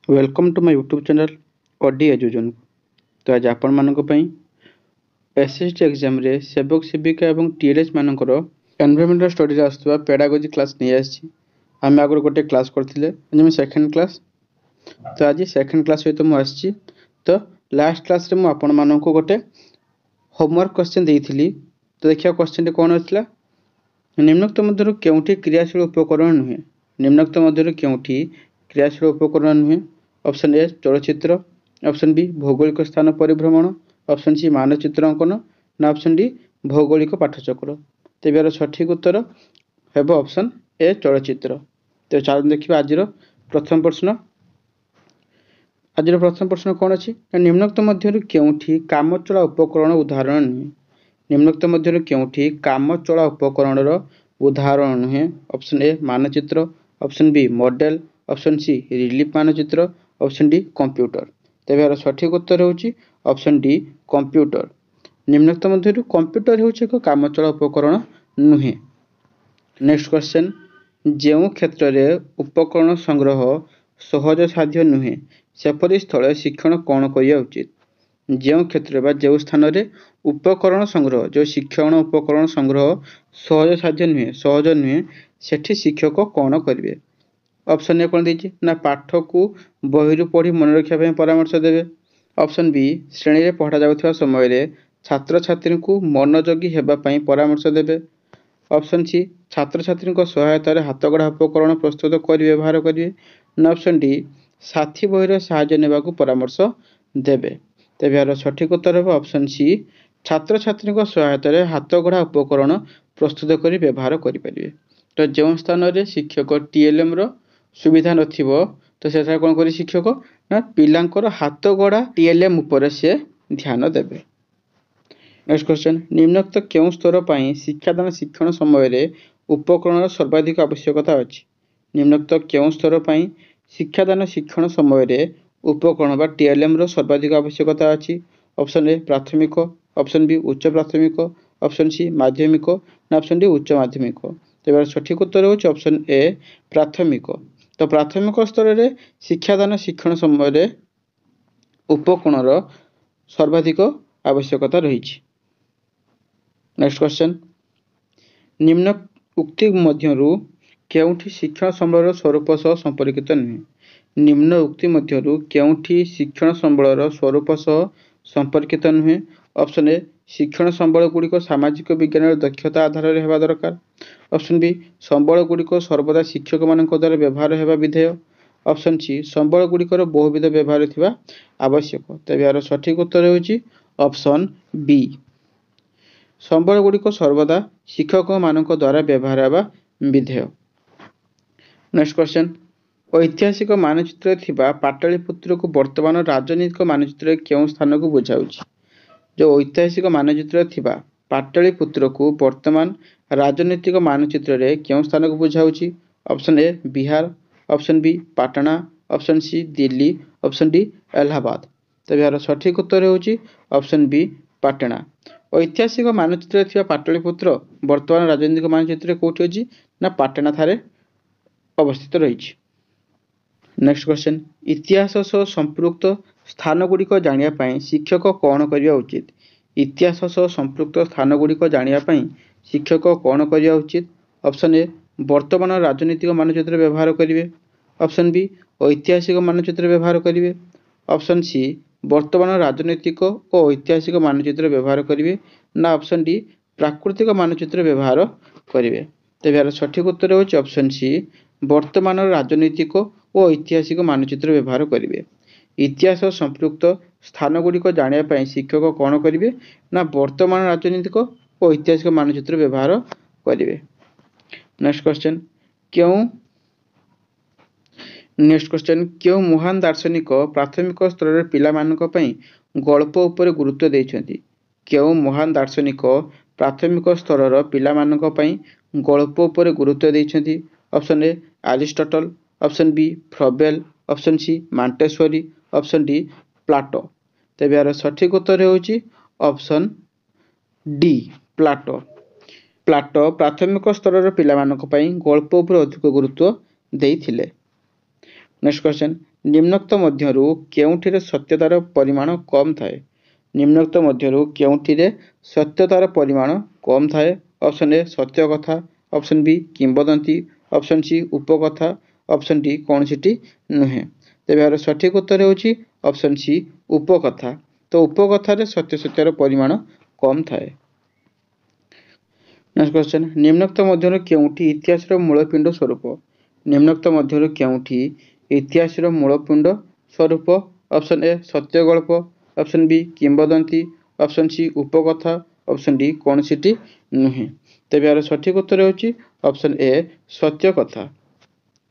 Welcome to my YouTube channel ओडी एजुजन। तो आज आपण मानक पई एसएसटी एग्जाम रे सेवक सेविका एवं टीएलएस मानकर एनवायरमेंटल स्टडी रे आस्तवा पेडागोजी क्लास नै आछि। हम आगर गोटे क्लास करथिले जेमे सेकंड क्लास। तो आज सेकंड क्लास सहित मु आछि। तो लास्ट क्लास रे मु आपण मानक गोटे होमवर्क क्वेश्चन देइथिली। तो देखिया क्वेश्चन कोन आछला, निम्नोक्त मध्यरु केउठी क्रियाशील उपकरण नुहे। निम्नोक्त मध्यरु केउठी क्रियाशील उपकरण नुहे। ऑप्शन ए चलचित्र, ऑप्शन बी भौगोलिक स्थान परिभ्रमण, ऑप्शन सी मानचित्र अंकन ना ऑप्शन डी भौगोलिक पाठचक्र। तेबर सठिक उत्तर हेबो ऑप्शन ए चलचित्र। तो चलो देखिबा आजिर प्रथम प्रश्न। आजिर प्रथम प्रश्न कोन अछि, निम्नोक्त मध्यरु केउठी कामचला उपकरण उदाहरण नुहे। निम्नोक्त मध्यरु केउठी कामचला उपकरणर उदाहरण नुहे। ऑप्शन ए मानचित्र, option B model, option C relief मानचित्र, ऑप्शन डी कंप्यूटर। तेबर सठिक उत्तर होची ऑप्शन डी कंप्यूटर। निम्नोक्त मध्यरु कंप्यूटर होची एक कामचला उपकरण नुहे। नेक्स्ट क्वेश्चन, जेउ क्षेत्र रे उपकरण संग्रह सहज साध्य नुहे सेपरि स्थल शिक्षण कोन करिया उचित। जेउ क्षेत्र बा जेउ स्थान रे उपकरण संग्रह जो शिक्षण उपकरण संग्रह सहज साध्य नुहे सहज नुहे सेठी शिक्षक कोन करिवे। ऑप्शन ए कोन देछि ना पाठ को बहिरु पढ़ी मन रखिया पे परामर्श देबे। ऑप्शन बी श्रेणी रे पढ़ा जाउथवा समय रे छात्र छात्री को मनोयोगी हेबा पई परामर्श देबे। ऑप्शन सी छात्र छात्री को सहायता रे हाथगढ़ा उपकरण प्रस्तुत करि व्यवहार करिवे ना ऑप्शन डी साथी बहिर सहायता नेबा को परामर्श देबे। तेबे यार सठिक उत्तर है ऑप्शन सी छात्र छात्री को सहायता रे हाथगढ़ा उपकरण प्रस्तुत करि व्यवहार करि परिवे। तो जो स्थान रे शिक्षक टीएलएम रो सुविधा नथिबो तो सेथा कोन करि शिक्षक ना पिलांकर हाथगढ़ा टीएलएम ऊपर से ध्यान देबे। नेक्स्ट क्वेश्चन, निम्नोक्त केउ स्तर पई शिक्षादान शिक्षण समय रे उपकरण सर्वाधिक आवश्यकता अछि। निम्नोक्त केउ स्तर पई शिक्षादान शिक्षण समय रे उपकरण बा टीएलएम रो सर्वाधिक आवश्यकता अछि। ऑप्शन ए प्राथमिक, ऑप्शन बी उच्च प्राथमिक, ऑप्शन सी माध्यमिक ना ऑप्शन डी उच्च माध्यमिक। तेबर सठिक उत्तर होछि ऑप्शन ए प्राथमिक। तो प्राथमिक स्तर रे शिक्षादान शिक्षण समय रे उपकरण रो सर्वाधिक आवश्यकता रहिछि। नेक्स्ट क्वेश्चन, निम्न उक्ति मध्यरु केउठी शिक्षण संबळर स्वरूप सह संपर्कित नुहे। निम्न उक्ति मध्यरु केउठी शिक्षण संबळर स्वरूप सह संपर्कित नुहे। ऑप्शन ए शिक्षण संबळ गुड़िक सामाजिक विज्ञान दक्षता आधार रे हेबा दरकार। ऑप्शन बी संबळ गुड़िक सर्वदा शिक्षक मानक द्वारा व्यवहार हेबा विधेय। ऑप्शन सी संबळ गुड़िकर बहुविध व्यवहार थिबा आवश्यक। तबे यार सठिक उत्तर होछि ऑप्शन बी संबळ गुड़िक सर्वदा शिक्षक मानक द्वारा व्यवहार हेबा विधेय। नेक्स्ट क्वेश्चन, ऐतिहासिक मानचित्र थिबा पाटलिपुत्र को वर्तमान राजनीतिक मानचित्र केउ स्थान को बुझाउछि। जो ऐतिहासिक मानचित्र थिबा पाटलिपुत्र को वर्तमान राजनीतिक मानचित्र रे केउ स्थान को बुझाउछि। Option A Bihar, option B Patna, option C Delhi, option D Allahabad. तबे यार सठिक उत्तर होछि ऑप्शन बी पाटना। ऐतिहासिक मानचित्र थिबा पाटलिपुत्र वर्तमान राजनीतिक मानचित्र कोठी अछि ना पाटना थारे अवस्थित रहिछि। नेक्स्ट क्वेश्चन, इतिहास सह संपृक्त स्थान गुड़िक जानिया पई शिक्षक कोन करिया उचित। इतिहास सह संपृक्त स्थान गुड़िक जानिया पई शिक्षक कोन करिया उचित। ऑप्शन ए वर्तमान राजनीतिक मानचित्र व्यवहार करिवे। ऑप्शन बी ऐतिहासिक मानचित्र व्यवहार करिवे। ऑप्शन सी वर्तमान राजनीतिक और ऐतिहासिक मानचित्र व्यवहार करिवे ना ऑप्शन डी प्राकृतिक मानचित्र व्यवहार करिवे। तेबे यार सठिक उत्तर होछि ऑप्शन सी वर्तमान राजनीतिक और ऐतिहासिक मानचित्र व्यवहार करिवे। इतिहास संपृक्त स्थान गुड़िक जानिया पई शिक्षक कोन करिवे ना वर्तमान राजनीतिक और ऐतिहासिक मानचित्र व्यवहार करिवे। नेक्स्ट क्वेश्चन, केउ महान दार्शनिक प्राथमिक स्तर रे पिला मानक पई गल्प ऊपर गुरुत्व दैछन्ति। केउ महान दार्शनिक प्राथमिक स्तर रो पिला मानक पई गल्प ऊपर गुरुत्व दैछन्ति। Option A Aristotle, option B Froebel, option C Montessori, option D Plato. तेबे यार सठिक उत्तर होछि ऑप्शन डी प्लाटो। प्लाटो प्राथमिक स्तर रो पिला मानक पई गल्प ऊपर अधिक गुरुत्व देइथिले। नेक्स्ट क्वेश्चन, निम्नोक्त मध्यरु केउंठिरे सत्यतार परिमाण कम थाए। निम्नोक्त मध्यरु केउंठिरे सत्यतार परिमाण कम थाए। ऑप्शन ए सत्य कथा, ऑप्शन बी किंवदंती, ऑप्शन सी उपकथा, ऑप्शन डी कोनसिटी नुहे। तेबे यार सठिक उत्तर होची ऑप्शन सी उपकथा। तो उपकथारे सत्य सत्यर परिमाण कम थाए। नेक्स्ट क्वेश्चन, निम्नोक्त मध्यरु केउंठी इतिहासर मूलपिंड स्वरूप। निम्नोक्त मध्यरु केउंठी इतिहासर मूलपिंड स्वरूप। ऑप्शन ए सत्य गल्प, ऑप्शन बी किंवदंती, ऑप्शन सी उपकथा, ऑप्शन डी कोनसिटी नुहे। तेबे यार सठिक उत्तर होची ऑप्शन ए सत्य कथा।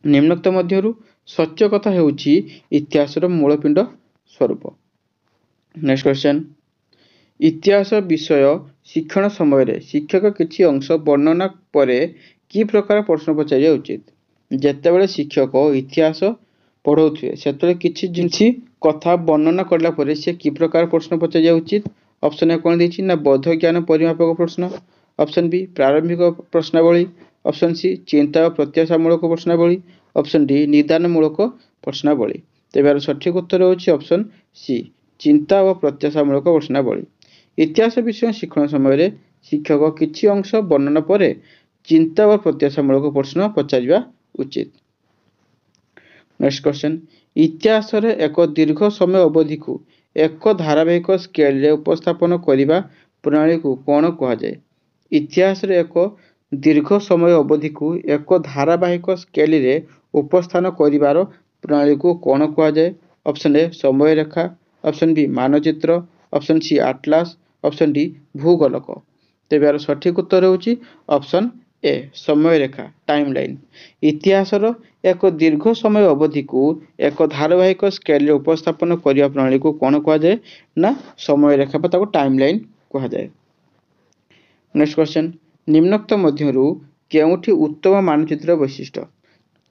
निम्नोक्त मध्यरु सत्य कथा हेउची इतिहासर मूलपिंड स्वरूप। नेक्स्ट क्वेश्चन, इतिहास विषय शिक्षण समय शिक्षक किछि अंश वर्णना परे कि प्रकार प्रश्न पचारिया उचित। जेतेबेले शिक्षक इतिहास पढ़ाउथिबे सेतेबेले किछि जिंसी कथा वर्णना करला परे से कि प्रकार प्रश्न पचारिया उचित। ऑप्शन ए कोन देछि ना बोध ज्ञान परिमापक प्रश्न, ऑप्शन बी प्रारंभिक प्रश्नावली, ऑप्शन सी चिंता और प्रत्याशामूलक प्रश्नावली, ऑप्शन डी निदानमूलक प्रश्नावली। तेबे सठिक उत्तर होछि ऑप्शन सी चिंता और प्रत्याशामूलक प्रश्नावली। इतिहास विषय शिक्षण समय शिक्षक किछि अंश वर्णना परे चिंता और प्रत्याशामूलक प्रश्न पचारिबा उचित। नेक्स्ट क्वेश्चन, इतिहास रे एक दीर्घ समय अवधि को एक धारावाहिक स्केल रे उपस्थापन करिबा प्रणाली को कोन कहा जाय। इतिहास रे एक दीर्घ समय अवधि को एक धारावाहिक स्केल रे उपस्थान करिबार प्रणाली को कोन कहा जाय। ऑप्शन ए समय रेखा, ऑप्शन बी मानचित्र, option C atlas, option D भूगोलक। तेबे यार सठिक उत्तर होची ऑप्शन ए समय रेखा टाइमलाइन। इतिहासर एक दीर्घ समय अवधि को एक धारावाहिक स्केल रे उपस्थापन करिया प्रणाली को कोन कहा जाय ना समय रेखा बा ताको टाइमलाइन कहा जाय। नेक्स्ट क्वेश्चन, निम्नोक्त मध्यरु केउठी उत्तम मानचित्र वैशिष्ट्य।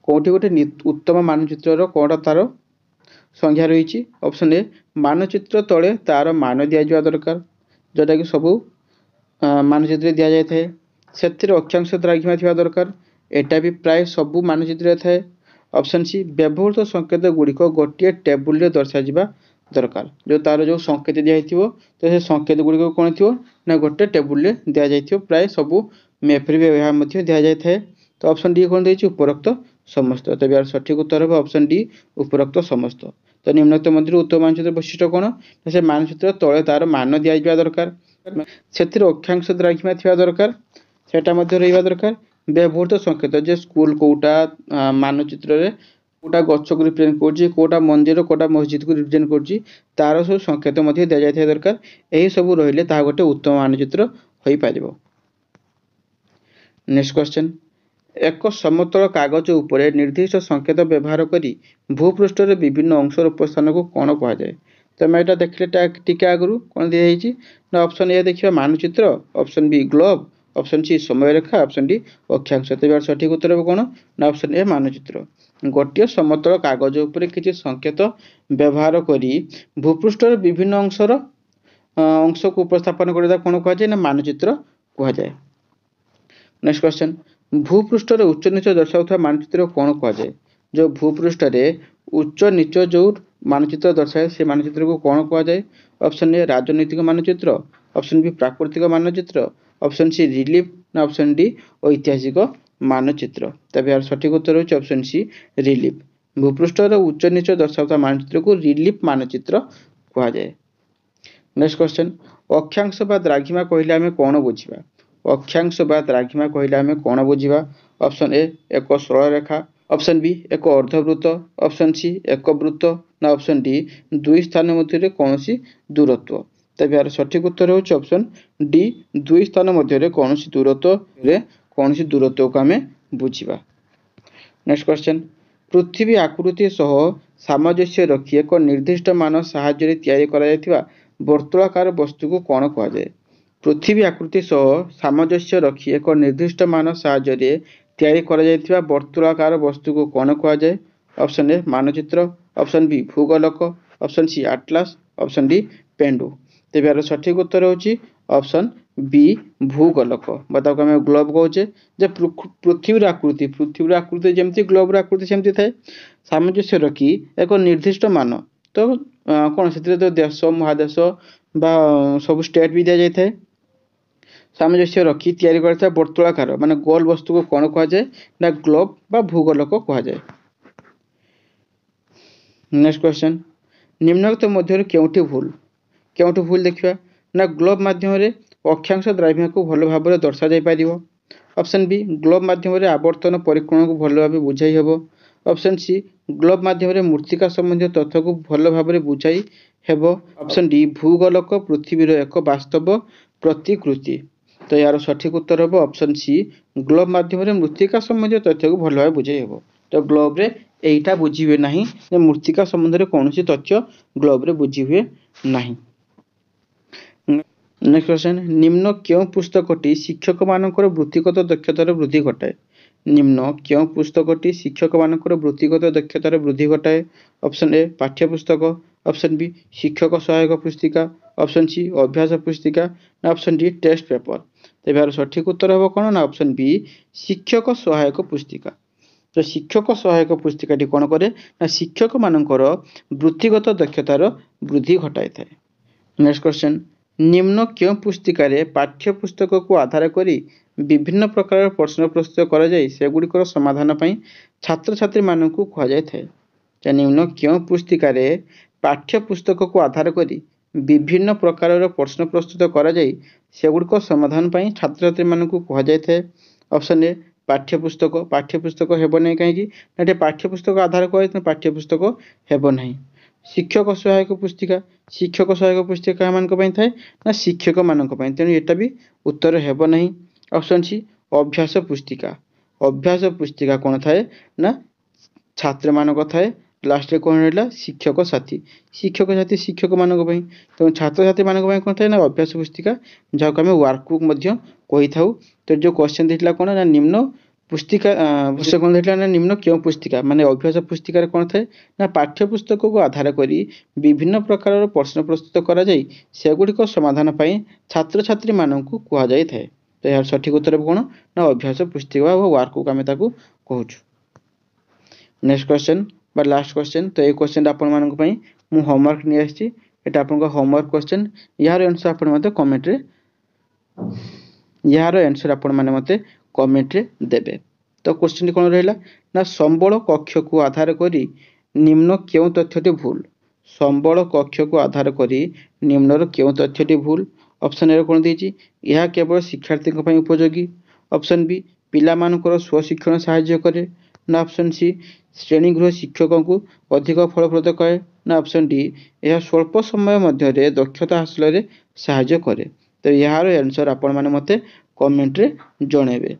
कोठी गोटे उत्तम मानचित्रर कोडा तार संख्या रही। ऑप्शन ए मानचित्र तले तार मान दिया जावा दरकार, जोटा कि सबु मानचित्र दिया जाय थाए। सेतिर अक्षांश द्राघिमा थिबा दरकार, एटा भी प्राय सबु मानचित्र थाए। ऑप्शन सी व्यवहृत संकेत गुड़िक गोटे टेबुल रे दर्शा जिबा दरकार, जो तार जो संकेत दिया हिथिबो तो से संकेत गुड़िक कोन थिबो ना गोटे टेबुल रे दिया जायथिबो। प्राय सबु मैप रे व्यवहार मध्ये दिया जाय थाए। तो ऑप्शन डी कोन देछि उपरोक्त समस्त। तबे यार सठिक उत्तर हो ऑप्शन डी उपरोक्त समस्त। तो निम्नोक्त मध्यरु उत्तम मानचित्र वैशिष्ट्य कोन, से मानचित्र तळे तार मान दिया जिबा दरकार, सेतिर अक्षांश द्राघिमा थिबा दरकार, सेटा मध्ये रहिबा दरकार। व्यवहृत संकेत जे स्कूल कोटा मानचित्र रे कोटा गच्छ को रिप्रेजेंट करछि, कोटा मंदिर कोटा मस्जिद को रिप्रेजेंट करछि, तार सब संकेत मध्ये दिया जाय थाय दरकार। एही सब रहिले ता गोटे उत्तम मानचित्र होई पारिबो। नेक्स्ट क्वेश्चन, एक समतल कागज उपरे निर्दिष्ट संकेत व्यवहार करी भूपृष्ठ रे विभिन्न अंशर उपस्थान को कोन कहा जाय। तो मैं एटा देखले टिके आगरु कोन दिया हिची ना ऑप्शन ए देखिबा मानचित्र, option B globe, option C समय रेखा, ऑप्शन डी अक्षांश। तेबे सठिक उत्तर हो कोन ना ऑप्शन ए मानचित्र। गोटे समतल कागज उपरे किछि संकेत व्यवहार करी भूपृष्ठ रे विभिन्न अंश को उपस्थापन करिदा कोन कहा जाय ना मानचित्र कहा जाय। नेक्स्ट क्वेश्चन, भूपृष्ठ रे उच्च नीच दर्शाउथा मानचित्र कोन कहा जाय। जो भूपृष्ठ रे उच्च नीच जो मानचित्र दर्शाए से मानचित्र को कोन कहा जाय। ऑप्शन ए राजनीतिक मानचित्र, ऑप्शन बी प्राकृतिक मानचित्र, ऑप्शन सी रिलीफ ना ऑप्शन डी ऐतिहासिक मानचित्र। तबे यार सठिक उत्तर होची ऑप्शन सी रिलीफ। भूपृष्ठ रे उच्च नीच दर्शाउथा मानचित्र को रिलीफ मानचित्र कहा जाय। नेक्स्ट क्वेश्चन, अक्षांश बा द्राघिमा कहिले हमें कोन बुझिबा। अक्षांश बा द्राघिमा कहिले हमें कोन बुझिबा। ऑप्शन ए एक सरल रेखा, ऑप्शन बी एक अर्धवृत्त, ऑप्शन सी एक वृत्त ना ऑप्शन डी दुई स्थान मध्य कौनसी दूरत्व। तबे यार सठिक उत्तर होची ऑप्शन डी दुई स्थान मध्य कौनसी दूरत्व को हमें बुझिबा। नेक्स्ट क्वेश्चन, पृथ्वी आकृति सह सामंजस्य रखी एक निर्दिष्ट मान साहाय्य तैयारी करा जायतिबा वर्तुलाकार वस्तु को कोन कहा जाय। पृथ्वी आकृति सह सामंजस्य रखी एक निर्दिष्ट मान साहाय्य तैयारी करा जायतिबा वर्तुलाकार वस्तु को कोन कहा जाय। ऑप्शन ए मानचित्र, ऑप्शन बी भूगोलक, option C atlas, option D पेंडु। तेबे यार सठिक उत्तर होची ऑप्शन बी भूगोलक बताओ आम ग्लोब कहे जे पृथ्वीर आकृति जमती ग्लोबर आकृति सेमती थाए सामंजस्य रखी एक निर्दिष्ट मान तो कौन से देश महादेश बा सब स्टेट भी दि जाए सामंजस्य रखी तैयारी करता वर्तुलाकार माने गोल वस्तु को कौन कह जाए ना ग्लोब बा भूगोलक कह जाए। नेक्स्ट क्वेश्चन निम्नलिखित मध्य क्योंटी भूल देखा ना ग्लोब माध्यम अक्षांश द्रव्य को भल भाव दर्शा जा पार। ऑप्शन बी ग्लोब माध्यम आवर्तन परिक्रमण को भल भाव बुझाई हेब। ऑप्शन सी ग्लोब माध्यम मूर्तिका संबंधी तथ्य को भल भाव बुझाई हेब। ऑप्शन डी भूगोलक पृथ्वीर एक वास्तव प्रतिकृति। तो यार सठिक उत्तर हम ऑप्शन सी ग्लोब माध्यम मृत्तिका संबंधी तथ्य को भल भाव बुझाई हेब। तो ग्लोब रे एटा बुझी हुए नहीं मृत्तिका संबंध में कौन तथ्य ग्लोब रे बुझी हुए नहीं। नेक्स्ट क्वेश्चन निम्न क्यों पुस्तकटी शिक्षक मानकर वृत्तिगत दक्षतार वृद्धि घटाए। निम्न क्यों पुस्तकटी शिक्षक मानकर वृत्तिगत दक्षतार वृद्धि घटाए। ऑप्शन ए पाठ्यपुस्तक। ऑप्शन बी शिक्षक सहायक पुस्तिका। ऑप्शन सी अभ्यास पुस्तिका ना ऑप्शन डी टेस्ट पेपर। तेज यार सठिक उत्तर हम कौन ना ऑप्शन बी शिक्षक सहायक पुस्तिका। तो शिक्षक सहायक पुस्तिकाटी कौन करे ना शिक्षक मानकर वृत्तिगत दक्षतार वृद्धि घटाई थाए। नेक्स्ट क्वेश्चन निम्न क्यों पुस्तिकार पाठ्यपुस्तक को आधार करी विभिन्न प्रकार प्रश्न प्रस्तुत करा जाय सेगुड़िकर समाधान पई छात्र छात्री मानकु कहा जाय थाए। निम्न क्यों पुस्तिकार पाठ्यपुस्तक को आधार करी विभिन्न प्रकार प्रश्न प्रस्तुत करा जाय सेगुड़िक समाधान पई छात्र छात्री मानकु कहा जाय थाए। ऑप्शन ए पाठ्यपुस्तक हेब नहीं कहीं पाठ्यपुस्तक आधार कर पाठ्यपुस्तक हेब नहीं। शिक्षक सहायक पुस्तिका मान थाए ना शिक्षक मान तेणु यहाँ भी उत्तर हेब नहीं। ऑप्शन सी अभ्यास पुस्तिका कौन थाए ना छात्र मानक थाए लास्ट रे कौन रहा शिक्षक साथी शिक्षक मानक तेणु छात्र छात्री मानक कौन थाए ना अभ्यास पुस्तिका जहाँ को आम वर्कबुक कही था। तो जो क्वेश्चन देता कौन ना निम्न पुस्तिका कौन देता ना निम्न क्यों पुस्तिका माने अभ्यास पुस्तिकार कौन थाए ना पाठ्यपुस्तक को आधार करी विभिन्न प्रकार प्रश्न प्रस्तुत करा जाय सेगुड़िक समाधान पाई छात्र छात्री मानकु कहा जाय थाए। तो यार सठिक उत्तर कौन ना अभ्यास पुस्तिका वर्कबुक आम ताकू कहूँ। नेक्स्ट क्वेश्चन बा लास्ट क्वेश्चन। तो ये क्वेश्चन आपण मानक पई मु होमवर्क नहीं आछि एटा आपन को होमवर्क क्वेश्चन यार आंसर आपण मते कमेंट रे यार आंसर आपण माने मते कमेंट रे देबे। तो क्वेश्चन कौन रहा ना संबल कक्ष को आधार करी निम्न क्यों तथ्यटी भूल। संबल कक्ष को आधार करी निम्नर क्यों तथ्यटी भूल। ऑप्शन ए कौन देछि यह केवल शिक्षार्थी उपयोगी। ऑप्शन बी पिला मानकर स्वशिक्षण सहाय्य करे ना ऑप्शन सी श्रेणीगृह शिक्षकों को अधिक फलप्रद कहे ना ऑप्शन डी यह स्वल्प समय मध्य दक्षता हासिल में सहाय्य करे। तो यार आंसर आपण माने मते कमेंट रे जणेबे।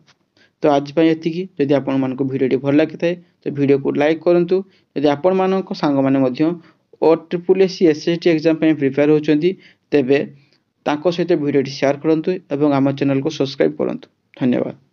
तो आज ये जदि आपण मानक वीडियो भल लगी थाए तो वीडियो को लाइक करंतु। यदि आपण मानक सांग माने मध्य OSSC SST एग्जाम प्रिपेयर होचंती तेबे तांको सहित वीडियो शेयर करंतु एवं आम चैनल को सब्सक्राइब करंतु। धन्यवाद।